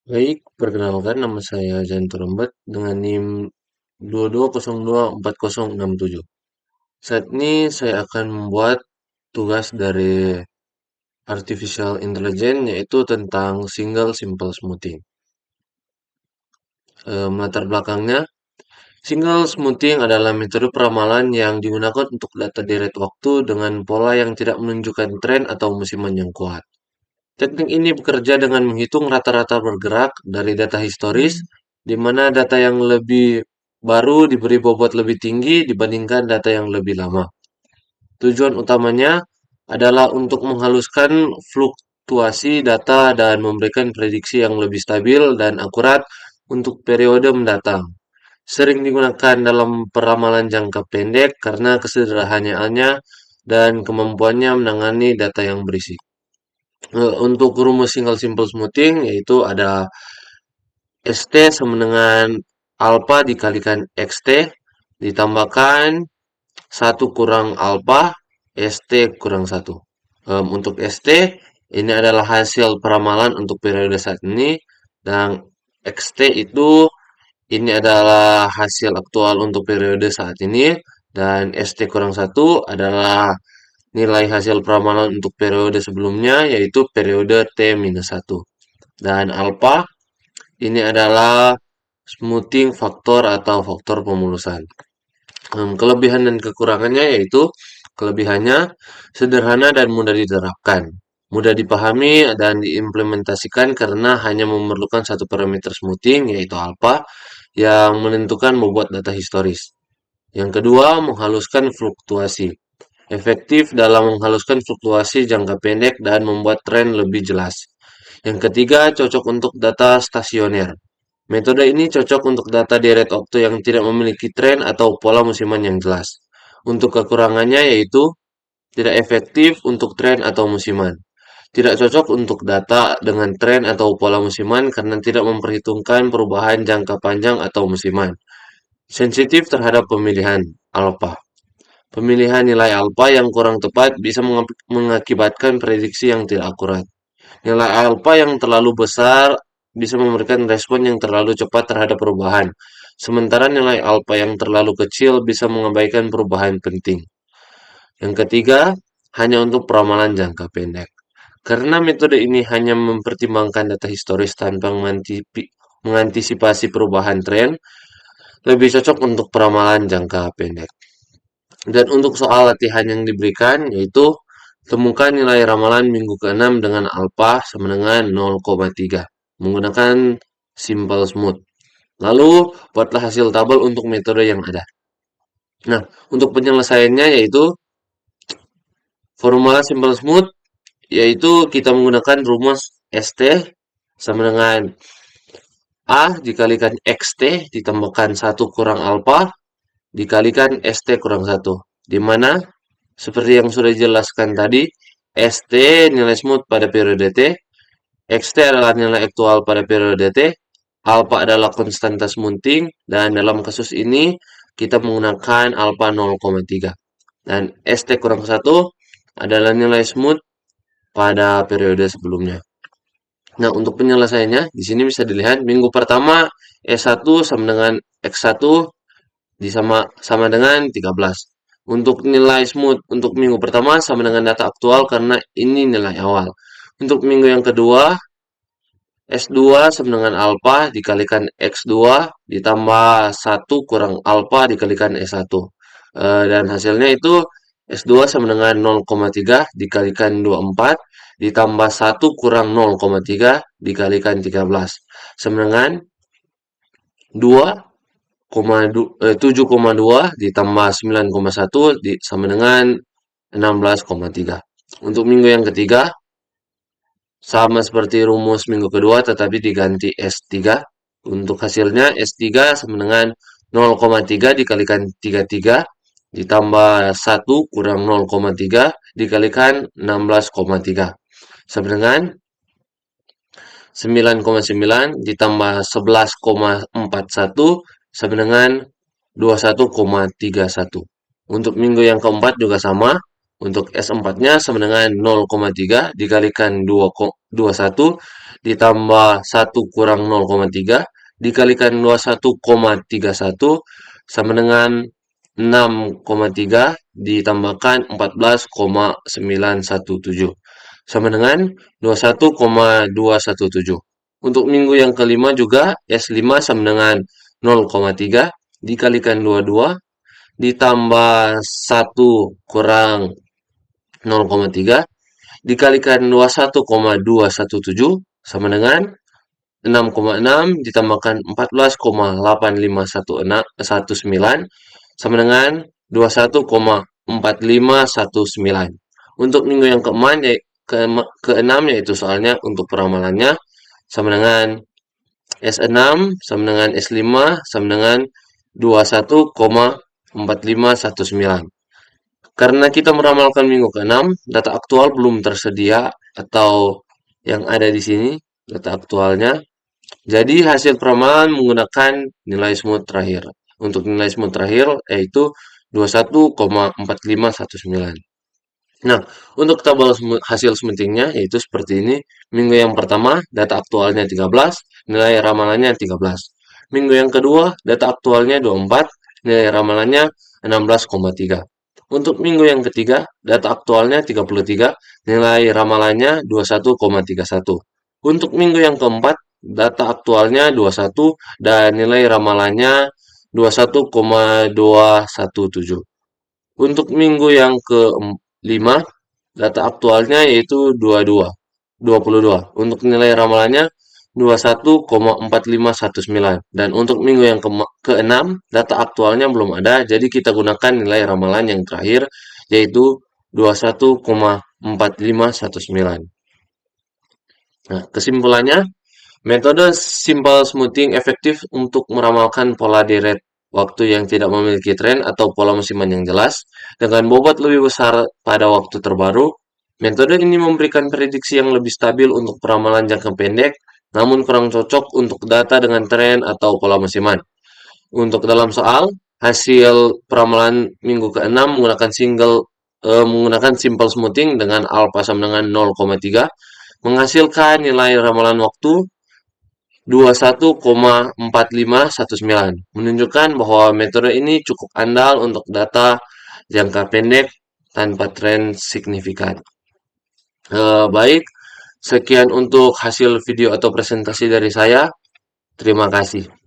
Baik, perkenalkan nama saya Janto Rembat dengan NIM 22024067. Saat ini saya akan membuat tugas dari Artificial Intelligence yaitu tentang Single Simple Smoothing. Latar belakangnya, Single Smoothing adalah metode peramalan yang digunakan untuk data deret waktu dengan pola yang tidak menunjukkan tren atau musiman yang kuat. Teknik ini bekerja dengan menghitung rata-rata bergerak dari data historis, di mana data yang lebih baru diberi bobot lebih tinggi dibandingkan data yang lebih lama. Tujuan utamanya adalah untuk menghaluskan fluktuasi data dan memberikan prediksi yang lebih stabil dan akurat untuk periode mendatang. Sering digunakan dalam peramalan jangka pendek karena kesederhanaannya dan kemampuannya menangani data yang berisik. Untuk rumus single simple smoothing yaitu ada ST sama dengan alpha dikalikan XT ditambahkan 1 kurang alpha ST kurang 1. Untuk ST ini adalah hasil peramalan untuk periode saat ini dan XT itu ini adalah hasil aktual untuk periode saat ini dan ST kurang 1 adalah nilai hasil peramalan untuk periode sebelumnya yaitu periode T-1. Dan alpha ini adalah smoothing faktor atau faktor pemulusan. Kelebihan dan kekurangannya yaitu kelebihannya sederhana dan mudah diterapkan. Mudah dipahami dan diimplementasikan karena hanya memerlukan satu parameter smoothing yaitu alpha yang menentukan bobot data historis. Yang kedua, menghaluskan fluktuasi. Efektif dalam menghaluskan fluktuasi jangka pendek dan membuat tren lebih jelas. Yang ketiga, cocok untuk data stasioner. Metode ini cocok untuk data deret waktu yang tidak memiliki tren atau pola musiman yang jelas. Untuk kekurangannya yaitu tidak efektif untuk tren atau musiman. Tidak cocok untuk data dengan tren atau pola musiman karena tidak memperhitungkan perubahan jangka panjang atau musiman. Sensitif terhadap pemilihan alpha. Pemilihan nilai alpha yang kurang tepat bisa mengakibatkan prediksi yang tidak akurat. Nilai alpha yang terlalu besar bisa memberikan respon yang terlalu cepat terhadap perubahan, sementara nilai alpha yang terlalu kecil bisa mengabaikan perubahan penting. Yang ketiga, hanya untuk peramalan jangka pendek. Karena metode ini hanya mempertimbangkan data historis tanpa mengantisipasi perubahan tren, lebih cocok untuk peramalan jangka pendek. Dan untuk soal latihan yang diberikan, yaitu temukan nilai ramalan minggu ke-6 dengan alpha sama dengan 0,3 menggunakan simple smooth. Lalu, buatlah hasil tabel untuk metode yang ada. Nah, untuk penyelesaiannya yaitu formula simple smooth, yaitu kita menggunakan rumus ST sama dengan A dikalikan XT ditambahkan 1 kurang alpha dikalikan ST kurang 1. Di mana seperti yang sudah dijelaskan tadi, ST nilai smooth pada periode T, XT adalah nilai aktual pada periode T, alpha adalah konstanta smoothing, dan dalam kasus ini kita menggunakan alpha 0,3. Dan ST kurang 1 adalah nilai smooth pada periode sebelumnya. Nah, untuk penyelesaiannya, di sini bisa dilihat minggu pertama S1 sama dengan X1 sama dengan 13. Untuk nilai smooth untuk minggu pertama sama dengan data aktual karena ini nilai awal. Untuk minggu yang kedua, S2 sama dengan alpha dikalikan X2 ditambah 1 kurang alpha dikalikan S1. Dan hasilnya itu S2 sama dengan 0,3 dikalikan 24 ditambah 1 kurang 0,3 dikalikan 13. Sama dengan 7,2 ditambah 9,1 sama dengan 16,3. Untuk minggu yang ketiga, sama seperti rumus minggu kedua tetapi diganti S3. Untuk hasilnya S3 sama dengan 0,3 dikalikan 33 ditambah 1 kurang 0,3 dikalikan 16,3 sama dengan 9,9 ditambah 11,41 sama dengan 21,31. Untuk minggu yang keempat juga sama. Untuk S4-nya sama dengan 0,3 dikalikan 21 ditambah 1 kurang 0,3 dikalikan 21,31 sama dengan 6,3 ditambahkan 14,917 sama dengan 21,217. Untuk minggu yang kelima juga S5 sama dengan 0,3 dikalikan 22 ditambah 1 kurang 0,3 dikalikan 21,217 sama dengan 6,6 ditambahkan 14,85119 sama dengan 21,4519. Untuk minggu yang keenam yaitu soalnya untuk peramalannya sama dengan S6 sama dengan S5 sama dengan 21,4519. Karena kita meramalkan minggu ke-6, data aktual belum tersedia atau yang ada di sini data aktualnya. Jadi hasil peramalan menggunakan nilai smooth terakhir. Untuk nilai smooth terakhir yaitu 21,4519. Nah, untuk tabel hasil smoothingnya yaitu seperti ini. Minggu yang pertama, data aktualnya 13, nilai ramalannya 13. Minggu yang kedua, data aktualnya 24, nilai ramalannya 16,3. Untuk minggu yang ketiga, data aktualnya 33, nilai ramalannya 21,31. Untuk minggu yang keempat, data aktualnya 21 dan nilai ramalannya 21,217. Untuk minggu yang ke-5, data aktualnya yaitu 22. Untuk nilai ramalannya 21,4519. Dan untuk minggu yang ke-6, data aktualnya belum ada, jadi kita gunakan nilai ramalan yang terakhir, yaitu 21,4519. Nah, kesimpulannya, metode simple smoothing efektif untuk meramalkan pola deret waktu yang tidak memiliki tren atau pola musiman yang jelas dengan bobot lebih besar pada waktu terbaru. Metode ini memberikan prediksi yang lebih stabil untuk peramalan jangka pendek, namun kurang cocok untuk data dengan tren atau pola musiman. Untuk dalam soal, hasil peramalan minggu ke-6 menggunakan simple smoothing dengan alpha sama dengan 0,3 menghasilkan nilai ramalan waktu 21,4519 menunjukkan bahwa metode ini cukup andal untuk data jangka pendek tanpa tren signifikan. Baik, sekian untuk hasil video atau presentasi dari saya. Terima kasih.